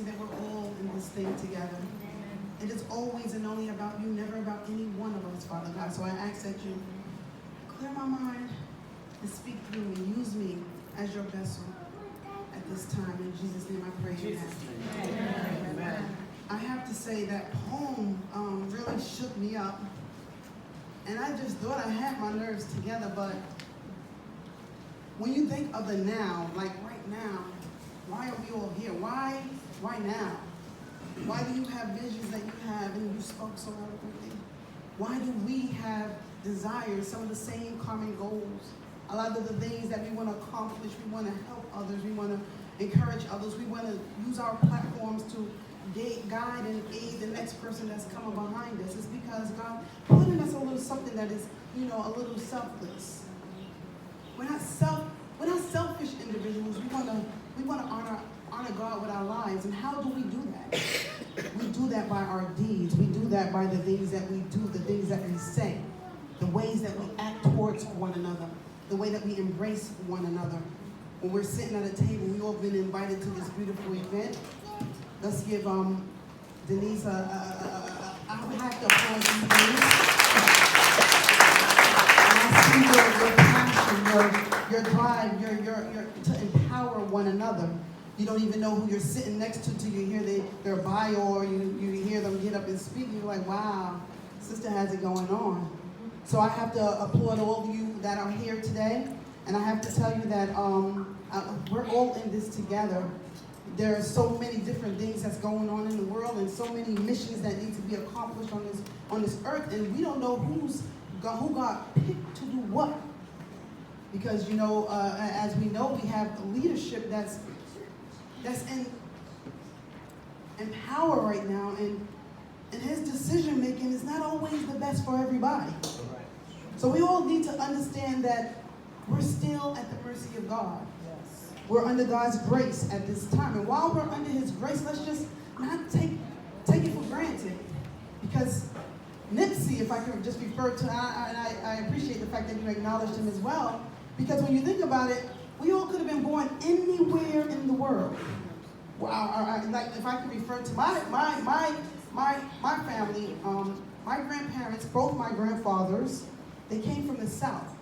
Nipsey, that we're all in this thing together. It is always and only about you, never about any one of us, Father God. So I ask that you clear my mind and speak through me. Use me as your vessel at this time. In Jesus' name I pray. Amen. Amen. I have to say that poem really shook me up. And I just thought I had my nerves together, but when you think of the now, like right now, why are we all here? Why now? Why do you have visions that you have and you spoke so eloquently? Why do we have desires, some of the same common goals? A lot of the things that we want to accomplish, we want to help others, we want to encourage others, we want to use our platforms to guide and aid the next person that's coming behind us. It's because God put in us a little something that is, a little selfless. We're not selfish individuals. We want to honor God with our lives. And how do we do that? We do that by our deeds. We do that by the things that we do, the things that we say, the ways that we act towards one another, the way that we embrace one another. When we're sitting at a table, we all been invited to this beautiful event. Let's give Denise I would have to applaud you, Denise. And I see your passion, your drive, your to empower one another. You don't even know who you're sitting next to till you hear their bio or you hear them get up and speak. You're like, wow, sister has it going on. So I have to applaud all of you that are here today. And I have to tell you that we're all in this together. There are so many different things that's going on in the world and so many missions that need to be accomplished on this earth. And we don't know who got picked to do what. Because, as we know, we have a leadership that's in power right now. And his decision making is not always the best for everybody. So we all need to understand that we're still at the mercy of God. We're under God's grace at this time. And while we're under his grace, let's just not take it for granted. Because Nipsey, if I could just refer to, and I appreciate the fact that you acknowledged him as well, because when you think about it, we all could have been born anywhere in the world. Like if I could refer to my family, my grandparents, both my grandfathers, they came from the South,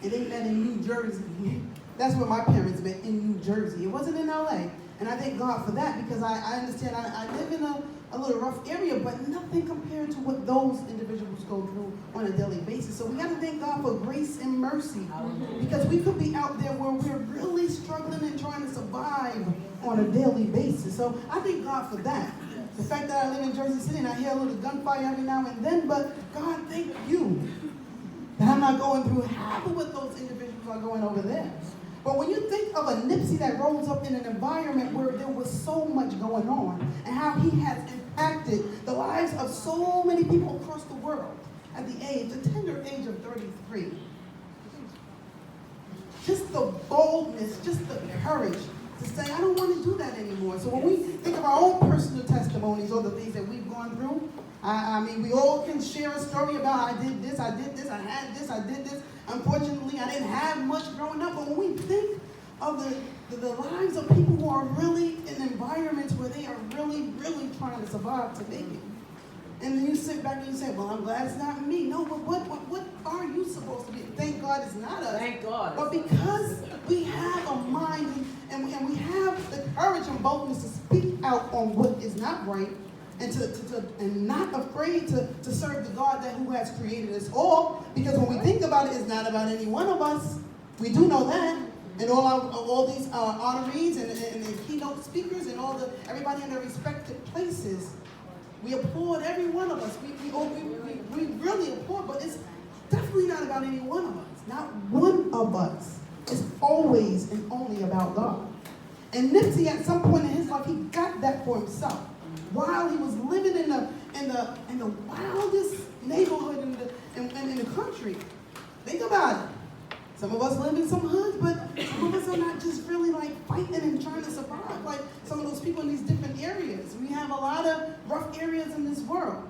and they met in New Jersey. That's where my parents met, in New Jersey. It wasn't in LA. And I thank God for that, because I understand I live in a little rough area, but nothing compared to what those individuals go through on a daily basis. So we got to thank God for grace and mercy, because we could be out there where we're really struggling and trying to survive on a daily basis. So I thank God for that. The fact that I live in Jersey City and I hear a little gunfire every now and then, but God, thank you that I'm not going through half of what those individuals are going over there. But when you think of a Nipsey that rolls up in an environment where there was so much going on, and how he has impacted the lives of so many people across the world at the tender age of 33. Just the boldness, just the courage to say, I don't want to do that anymore. So when we think of our own personal testimonies or the things that we've gone through, I mean, we all can share a story about I did this, I had this, I did this. Unfortunately, I didn't have much growing up. But when we think of the lives of people who are really in environments where they are really, really trying to survive to make it, and then you sit back and you say, well, I'm glad it's not me. No, but what are you supposed to be? Thank God it's not us. Thank God. But because we have a mind and we have the courage and boldness to speak out on what is not right, and and not afraid to serve the God who has created us all. Because when we think about it, it's not about any one of us. We do know that. And all these honorees and the keynote speakers and everybody in their respective places, we applaud every one of us. We really applaud, but it's definitely not about any one of us. Not one of us. It's always and only about God. And Nipsey, at some point in his life, he got that for himself. While he was living in the wildest neighborhood in the country. Think about it. Some of us live in some hoods, but some of us are not just really like fighting and trying to survive like some of those people in these different areas. We have a lot of rough areas in this world.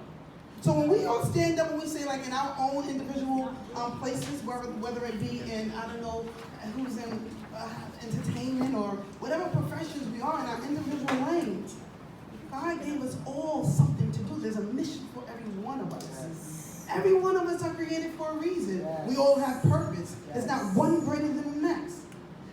So when we all stand up and we say, like in our own individual places, whether it be in, I don't know, who's in entertainment or whatever professions we are in our individual lanes, Every one of us are created for a reason. Yes. We all have purpose. Yes. It's not one greater than the next.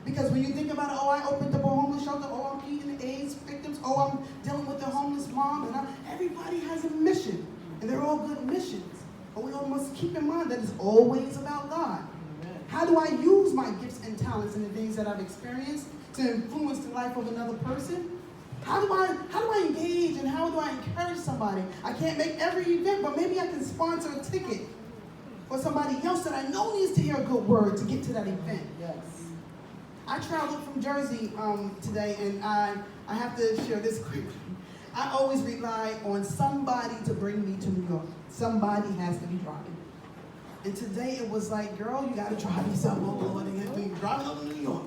Because when you think about it, oh, I opened up a homeless shelter, oh, I'm feeding the AIDS victims, oh, I'm dealing with the homeless mom, and everybody has a mission, and they're all good missions. But we all must keep in mind that it's always about God. Amen. How do I use my gifts and talents and the things that I've experienced to influence the life of another person? How do I engage and how do I encourage somebody? I can't make every event, but maybe I can sponsor a ticket for somebody else that I know needs to hear a good word to get to that event. Yes. I traveled from Jersey today, and I have to share this quickly. I always rely on somebody to bring me to New York. Somebody has to be driving. And today it was like, girl, you got to drive yourself over, Lord, and get me driving over to New York.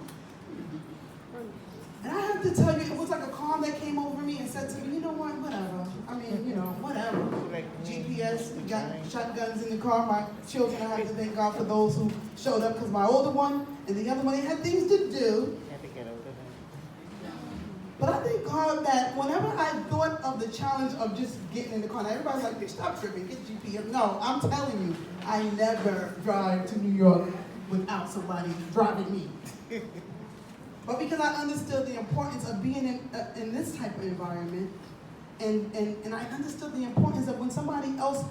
And I have to tell you, it was like a calm that came over me and said to me, you know what, whatever. I mean, whatever. GPS, we got shotguns in the car. My children, I have to thank God for those who showed up, because my older one and the other one, they had things to do. But I thank God that whenever I thought of the challenge of just getting in the car, now everybody's like, "Bitch, stop tripping, get GPS." No, I'm telling you, I never drive to New York without somebody driving me. But because I understood the importance of being in this type of environment, and I understood the importance of when somebody else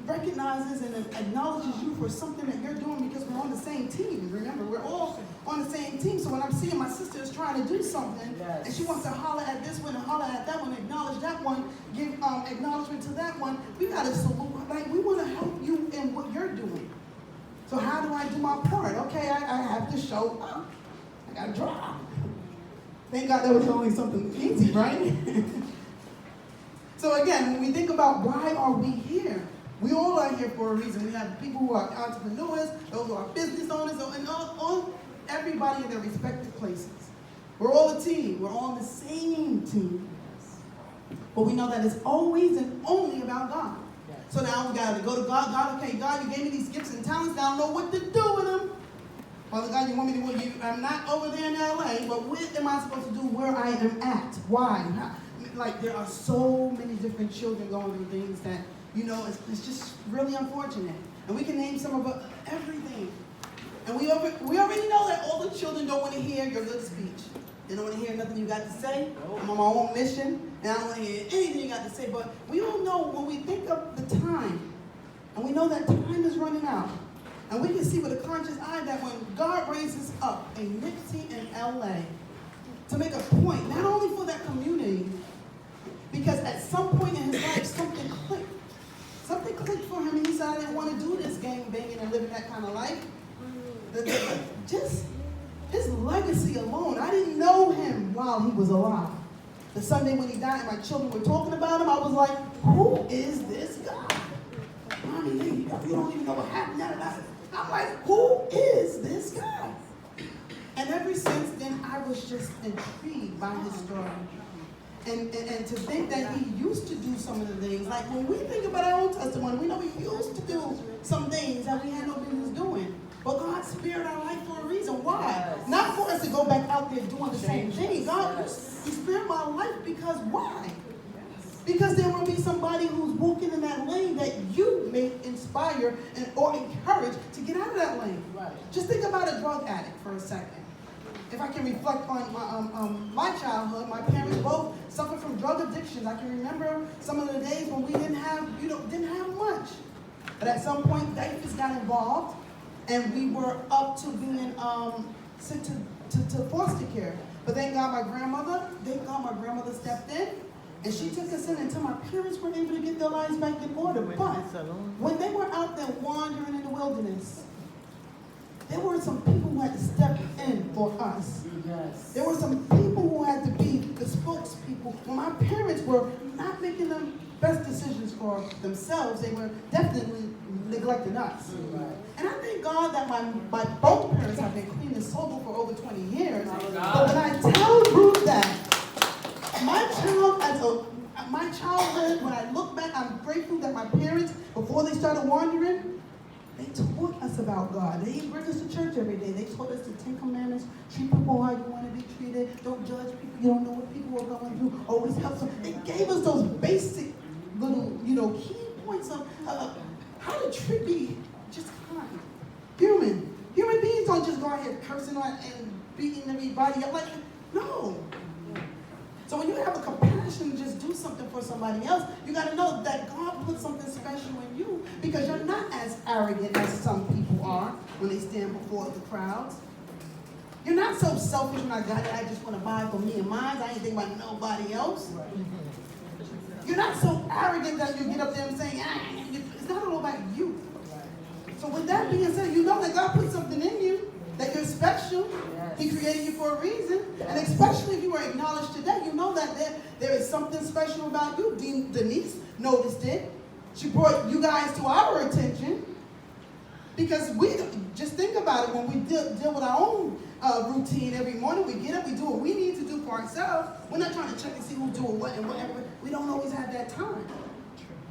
recognizes and acknowledges you for something that you're doing, because we're on the same team. Remember, we're all on the same team. So when I'm seeing my sister is trying to do something, yes, and she wants to holler at this one and holler at that one, acknowledge that one, give acknowledgement to that one, we got to salute. Like, we want to help you in what you're doing. So how do I do my part? Okay, I have to show up. I got to drive. Thank God that was only something easy, right? So again, when we think about why are we here, we all are here for a reason. We have people who are entrepreneurs, those who are business owners, and all everybody in their respective places. We're all a team. We're all on the same team. But we know that it's always and only about God. So now we got to go to God. God, okay, God, you gave me these gifts and talents. Now I don't know what to do with them. Father God, you want me to, I'm not over there in LA, but what am I supposed to do where I am at? Why? Like, there are so many different children going through things that, it's just really unfortunate. And we can name some of everything. And we already know that all the children don't want to hear your good speech. They don't want to hear nothing you got to say. I'm on my own mission, and I don't want to hear anything you got to say. But we all know when we think of the time, and we know that time is running out, and we can see with a conscious eye that when God raises up a Nipsey in LA to make a point, not only for that community, because at some point in his life, something clicked. Something clicked for him, and he said, I didn't want to do this gang banging and living that kind of life. Just his legacy alone. I didn't know him while he was alive. The Sunday when he died and my children were talking about him, I was like, who is this guy? Mommy, you don't even know what happened. I'm like, who is this guy? And ever since then, I was just intrigued by his story. And to think that he used to do some of the things, like when we think about our own testimony, we know he used to do some things that we had no business doing. But God spared our life for a reason. Why? Yes. Not for us to go back out there doing the same thing. God, you spared my life because why? Yes. Because there will be somebody who's walking in that lane that you may inspire or encourage to get out of that lane. Right. Just think about a drug addict for a second. If I can reflect on my childhood, my parents both suffered from drug addictions. I can remember some of the days when we didn't have much. But at some point, Davis got involved, and we were up to being sent to foster care. But thank God my grandmother stepped in, and she took us in until my parents were able to get their lives back in order. But when they were out there wandering in the wilderness, there were some people who had to step in for us. Yes. There were some people who had to be the spokespeople. When my parents were not making the best decisions for themselves, they were definitely neglecting us. Right. And I thank God that my both parents have been clean and sober for over 20 years. But when I tell you that my childhood, when I look back, I'm grateful that my parents, before they started wandering, they taught us about God. They didn't bring us to church every day. They taught us the 10 Commandments. Treat people how you want to be treated. Don't judge people. You don't know what people are going through. Always help them. They gave us those basic little, key points of how beating everybody up. Like, no. So when you have a compassion to just do something for somebody else, you got to know that God put something special in you, because you're not as arrogant as some people are when they stand before the crowds. You're not so selfish when I got it, I just want to buy for me and mine. I ain't thinking about nobody else. You're not so arrogant that you get up there and say, it's not all about you. So with that being said, you know that God put something in you, that you're special. Yes. He created you for a reason. Yes. And especially if you were acknowledged today, you know that there is something special about you. Denise noticed it. She brought you guys to our attention. Because we, just think about it, when we deal with our own routine every morning, we get up, we do what we need to do for ourselves. We're not trying to check and see who's doing what and whatever. We don't always have that time.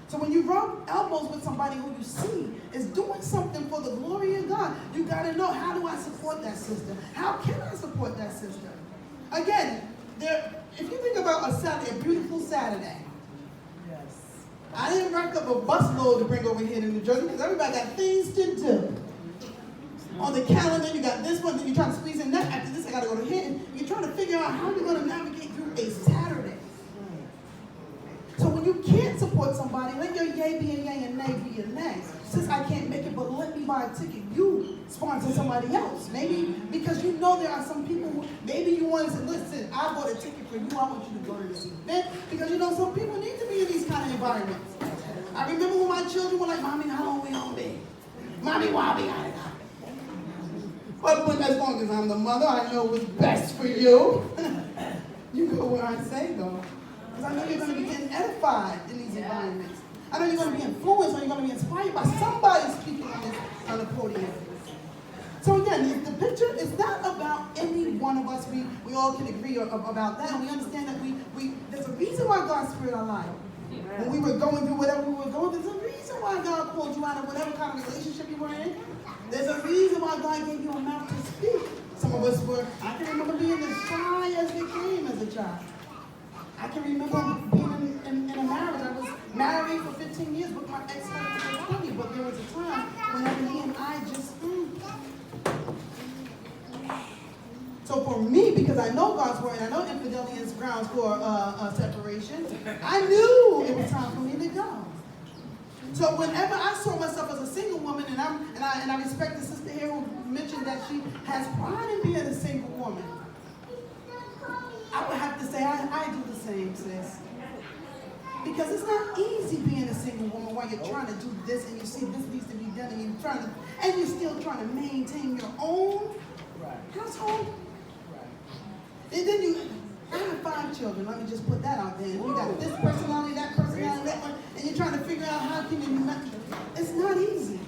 So when you rub elbows with somebody who you see is doing something for the glory of God, you got to know, how do I support that sister? How can I support that sister? Again, if you think about a Saturday, a beautiful Saturday, I didn't rack up a busload to bring over here to New Jersey because everybody got things to do. On the calendar, you got this one, then you're trying to squeeze in that. After this, I got to go to here. And you're trying to figure out how you're going to navigate through a Saturday. So when you can't support somebody, let your yay be a yay and nay be a nay. Since I can't make it, but let me buy a ticket. You sponsor somebody else. Maybe because you know there are some people who, maybe you want to say, listen, I bought a ticket for you. I want you to go to this event. Because you know some people need to be in these kind of environments. I remember when my children were like, Mommy, how long we gonna be? Mommy, why we gotta go? But as long as I'm the mother, I know what's best for you. You go where I say go. Because I know you're going to be getting edified in these environments. I know you're going to be influenced, or you're going to be inspired by somebody speaking on the podium. So again, the picture is not about any one of us. We all can agree about that. And we understand that there's a reason why God spared our life. When we were going through whatever we were going through, there's a reason why God called you out of whatever kind of relationship you were in. There's a reason why God gave you a mouth to speak. Some of us were, I can remember being as shy as they came as a child. I can remember being in a marriage. I was married for 15 years with my ex-husband for 20, but there was a time when he and I just, So for me, because I know God's word, and I know infidelity is grounds for separation, I knew it was time for me to go. So whenever I saw myself as a single woman, and I respect the sister here who mentioned that she has pride in being a single woman, I would have to say I do the same, sis. Because it's not easy being a single woman while you're trying to do this and you see this needs to be done and you're still trying to maintain your own household. And then I have 5 children. Let me just put that out there. You got this personality, that personality, that one, and you're trying to figure out how can you. It's not easy.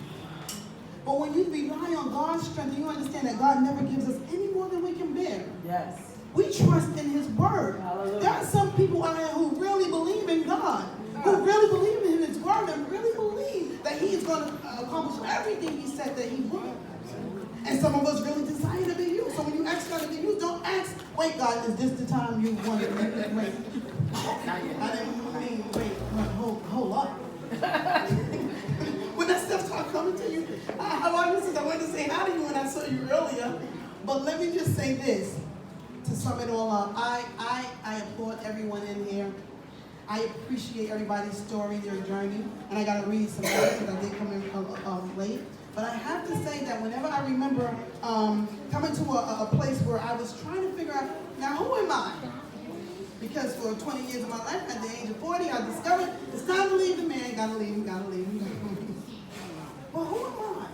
But when you rely on God's strength, and you understand that God never gives us any more than we can bear. Yes. We trust in His word. Hallelujah. There are some people out there who really believe in God, who really believe in His word, and really believe that He is going to accomplish everything He said that He would. And some of us really desire to be used. So when you ask God to be used, don't ask, wait, God, is this the time you want to wait? I didn't mean, hold up. When that stuff starts coming to you, I wanted to say hi to you when I saw you earlier. But let me just say this, to sum it all up. I applaud everyone in here. I appreciate everybody's story, their journey. And I got to read some words because I did come in late. But I have to say that whenever I remember coming to a place where I was trying to figure out, now who am I? Because for 20 years of my life, at the age of 40, I discovered it's time to leave the man, gotta leave him. But who am I?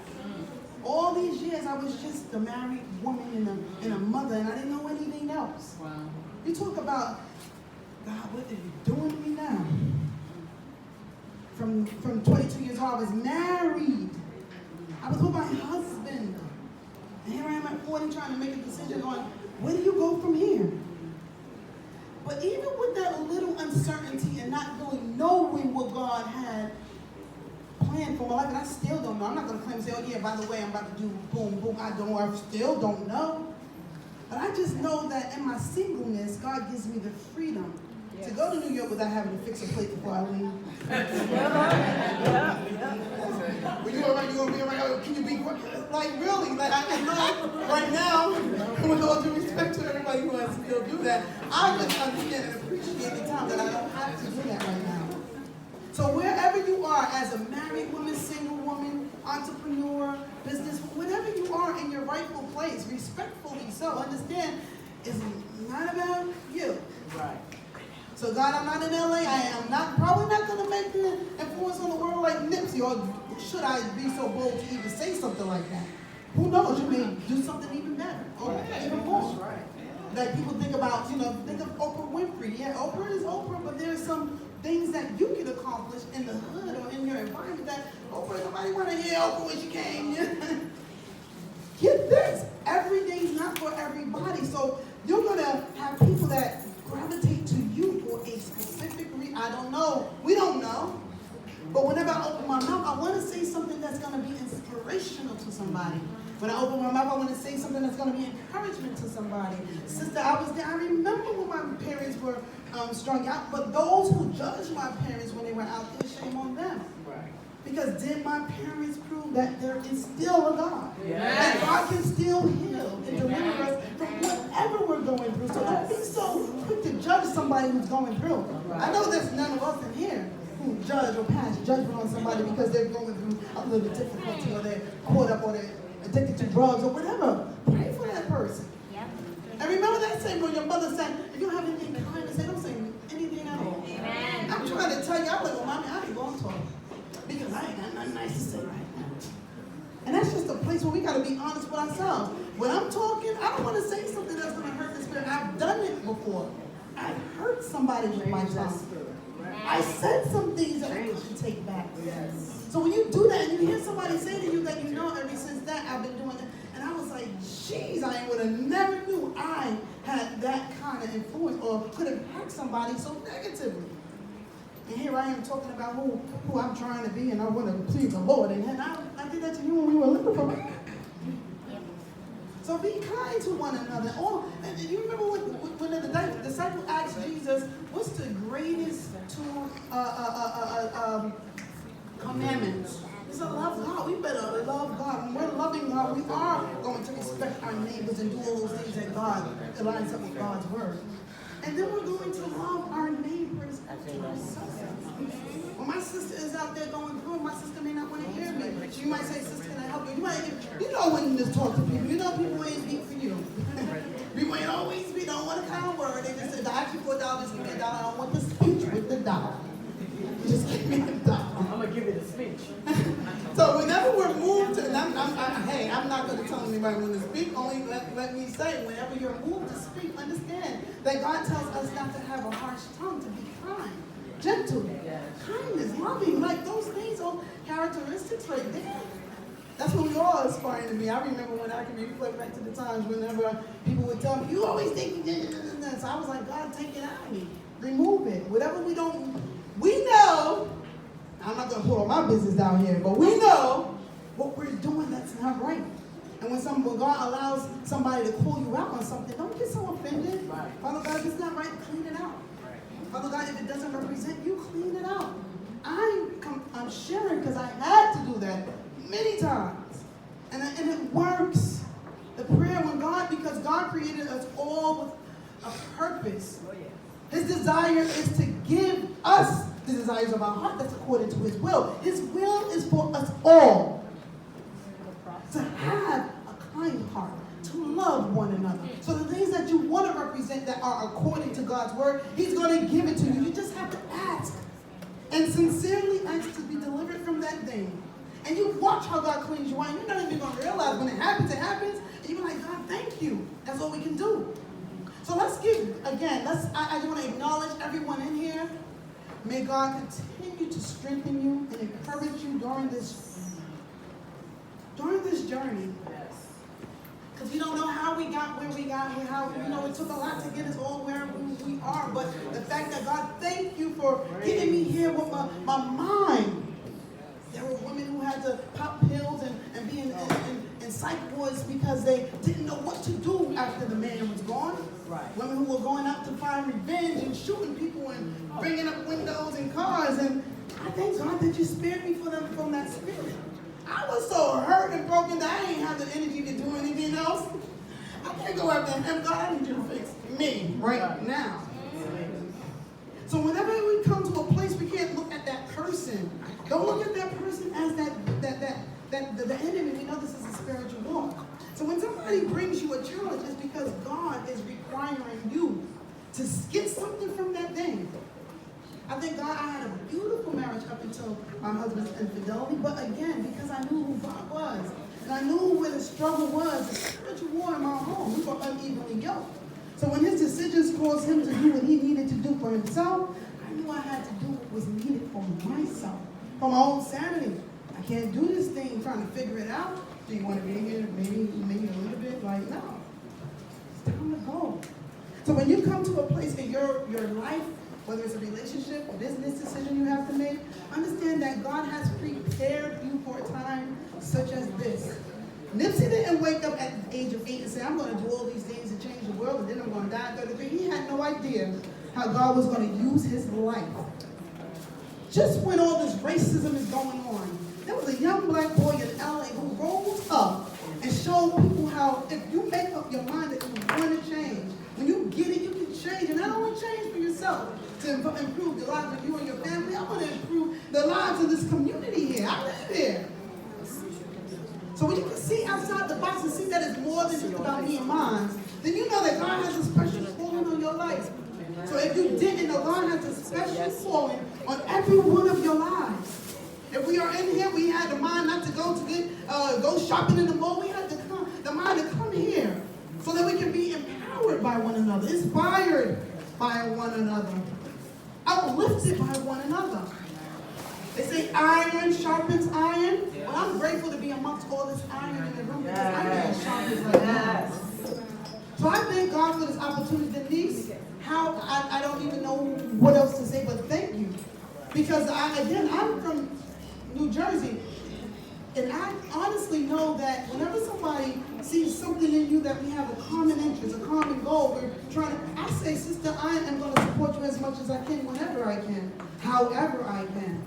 All these years, I was just a married woman and a mother, and I didn't know anything else. Wow. You talk about, God, what are you doing to me now? From 22 years old, I was married. I was with my husband. And here I am at 40 trying to make a decision on where do you go from here? But even with that little uncertainty and not really knowing what God had planned for my life, and I still don't know. I'm not going to claim and say, oh yeah, by the way, I'm about to do boom, boom. I still don't know. But I just know that in my singleness, God gives me the freedom to go to New York without having to fix a plate before I leave. When you're gonna be around, can you be like really? Like I know right now, with all due respect to everybody who has to still do that, I just understand and appreciate the time that I don't have to do that right now. So wherever you are, as a married woman, single woman, entrepreneur, business, whatever you are in your rightful place, respectfully so, understand, it's not about you. Right. So God, I'm not in LA. I am not probably not going to make the influence on the world like Nipsey, or should I be so bold to even say something like that? Who knows? You may do something even better, or even more. Right. Like people think about, think of Oprah Winfrey. Yeah, Oprah is Oprah, but there's some things that you can accomplish in the hood or in your environment that Oprah, nobody want to hear Oprah when she came. Get this, every day's not for everybody. So you're going to have people that gravitate to you for a specific reason. I don't know. We don't know. But whenever I open my mouth, I want to say something that's going to be inspirational to somebody. When I open my mouth, I want to say something that's going to be encouragement to somebody. Sister, I was there. I remember when my parents were strung out. But those who judged my parents when they were out there, shame on them. Right. Because did my parents prove that there is still a God? Yes. That God can still heal and deliver us from whatever we're going through. So don't be so quick to judge somebody who's going through. I know there's none of us in here who judge or pass judgment on somebody because they're going through a little difficulty, or they're caught up, or they're addicted to drugs or whatever. Pray for that person. Yep. And remember that saying when your mother said, if you have anything kind to say, don't say anything at all. Amen. I'm trying to tell you, I'm like, well, mommy, I ain't going to talk. Because I ain't got nothing nice to say right now. And that's just a place where we got to be honest with ourselves. When I'm talking, I don't want to say something that's going to hurt the spirit. I've done it before. I've hurt somebody with my tongue. I said some things that I couldn't take back. Yes. So when you do that and you hear somebody say to you that ever since that I've been doing it, and I was like, geez, I would have never knew I had that kind of influence or could have hurt somebody so negatively. And here I am talking about who I'm trying to be, and I want to please the Lord. And I did that to you when we were little. So be kind to one another. And you remember when the disciple asked Jesus, what's the greatest two commandments? He said, love God. We better love God. When we're loving God, we are going to respect our neighbors and do all those things that God lines up with God's word. And then we're going to love our neighbors as ourselves. When my sister is out there going through, my sister may not want to hear me. She might say, sister, can I help you? You know when you just talk to people. You know people ain't speak for you. People ain't always speak. Don't want a kind word. They just say, I ask you for $1, just give me $1. I don't want the speech with the dollar. Just give me $1. I'm going to give you the speech. So whenever we're moved to, I'm not going to tell anybody when to speak. Only let me say, whenever you're moved to speak, understand that God tells us not to have a harsh tongue, to be kind, gentle, kindness, loving, like those things are characteristics right there. That's what we all aspiring to be. I remember when I can reflect back to the times whenever people would tell me, you always think this. So I was like, God, take it out of me. Remove it. Whatever we know, I'm not going to put all my business down here, but we know what we're doing that's not right. And when God allows somebody to call you out on something, don't get so offended. Right. Father God, if it's not right, clean it out. Right. Father God, if it doesn't represent you, clean it out. I'm sharing because I had to do that many times. And it works. The prayer because God created us all with a purpose. Oh, yeah. His desire is to give us the desires of our heart. That's according to His will. His will is for us all to have a kind heart, to love one another. So the things that you want to represent that are according to God's word, He's going to give it to you. You just have to ask and sincerely ask to be delivered from that thing. And you watch how God cleans you out. You're not even going to realize when it happens, and you're like, God, thank you. That's all we can do. So let's give, again, I want to acknowledge everyone in here. May God continue to strengthen you and encourage you during this journey. Yes. Because we don't know how we got where we got, it took a lot to get us all where we are. But the fact that God, thank you for getting me here with my mind. There were women who had to pop pills and be in psych wards because they didn't know what to do after the man was gone. Right. Women who were going out to find revenge and shooting people and thank God that you spared me from that spirit. I was so hurt and broken that I ain't have the energy to do anything else. I can't go after him. God, I need you to fix me right now. So whenever we come to a place, we can't look at that person. Don't look at that person as the enemy. We know this is a spiritual war. So when somebody brings you a challenge, it's because God is requiring you to get something from that thing. I thank God I had a beautiful marriage up until my husband's infidelity. But again, because I knew who God was, and I knew where the struggle was, the spiritual war in my home, we were unevenly yoked. So when his decisions caused him to do what he needed to do for himself, I knew I had to do what was needed for myself, for my own sanity. I can't do this thing trying to figure it out. Do you want to be here? Maybe a little bit? Like, no. It's time to go. So when you come to a place in your life, whether it's a relationship, a business decision you have to make, understand that God has prepared you for a time such as this. Nipsey didn't wake up at the age of 8 and say, I'm going to do all these things to change the world, and then I'm going to die at 33. He had no idea how God was going to use his life. Just when all this racism is going on, there was a young black boy in LA who rose up and showed people how if you make up your mind that you want to change, when you get it, you can change. And not only change for yourself, to improve the lives of you and your family, I want to improve the lives of this community here. I live here. So when you can see outside the box and see that it's more than just about me and mine, then you know that God has a special calling on your life. So if you didn't know, God has a special calling on every one of your lives. If we are in here, we had the mind not to go shopping in the mall. We had the mind to come here so that we can be empowered by one another, inspired by one another, uplifted by one another. They say iron sharpens iron. Well, I'm grateful to be amongst all this iron in the room because I'm getting sharpened right now. So I thank God for this opportunity, Denise. I don't even know what else to say, but thank you. Because I'm from New Jersey, and I honestly know that whenever somebody sees something in you that we have a common interest, a common goal, I say, sister, I am going to support you as much as I can, whenever I can, however I can.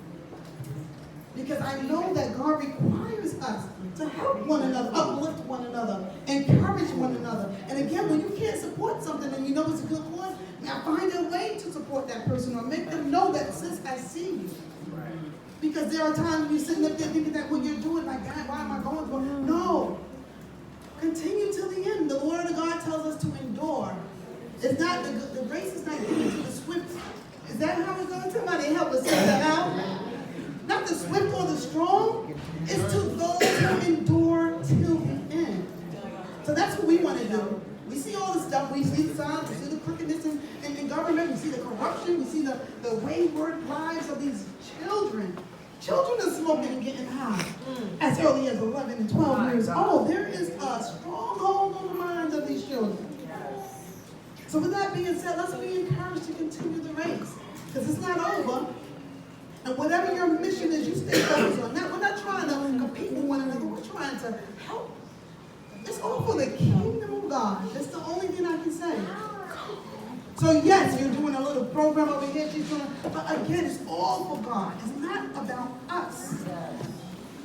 Because I know that God requires us to help one another, uplift one another, encourage one another. And again, when you can't support something and you know it's a good cause, now find a way to support that person or make them know that, sis, I see you. Because there are times when you're sitting up there thinking that what you're doing, like, God, why am I going for? No. Continue till the end. The Word of God tells us to endure. It's not, the race is not given to the swift. Is that how it's going? Somebody help us say that out. Not the swift or the strong. It's to those who endure till the end. So that's what we want to do. We see all this stuff. We see the signs. We see the crookedness in government. We see the corruption. We see the wayward lives of these children. Children are smoking and getting high as early as 11 and 12 years old. There is a stronghold on the minds of these children. So with that being said, let's be encouraged to continue the race. Because it's not over. And whatever your mission is, you stay focused on that. We're not trying to compete with one another. We're trying to help. It's all for the kingdom of God. That's the only thing I can say. So yes, you're doing a little program over here. She's doing, but again, it's all for God. It's not about us.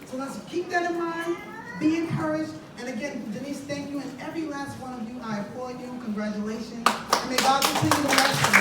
So let's keep that in mind. Be encouraged. And again, Denise, thank you. And every last one of you, I applaud you. Congratulations. And may God continue to bless you.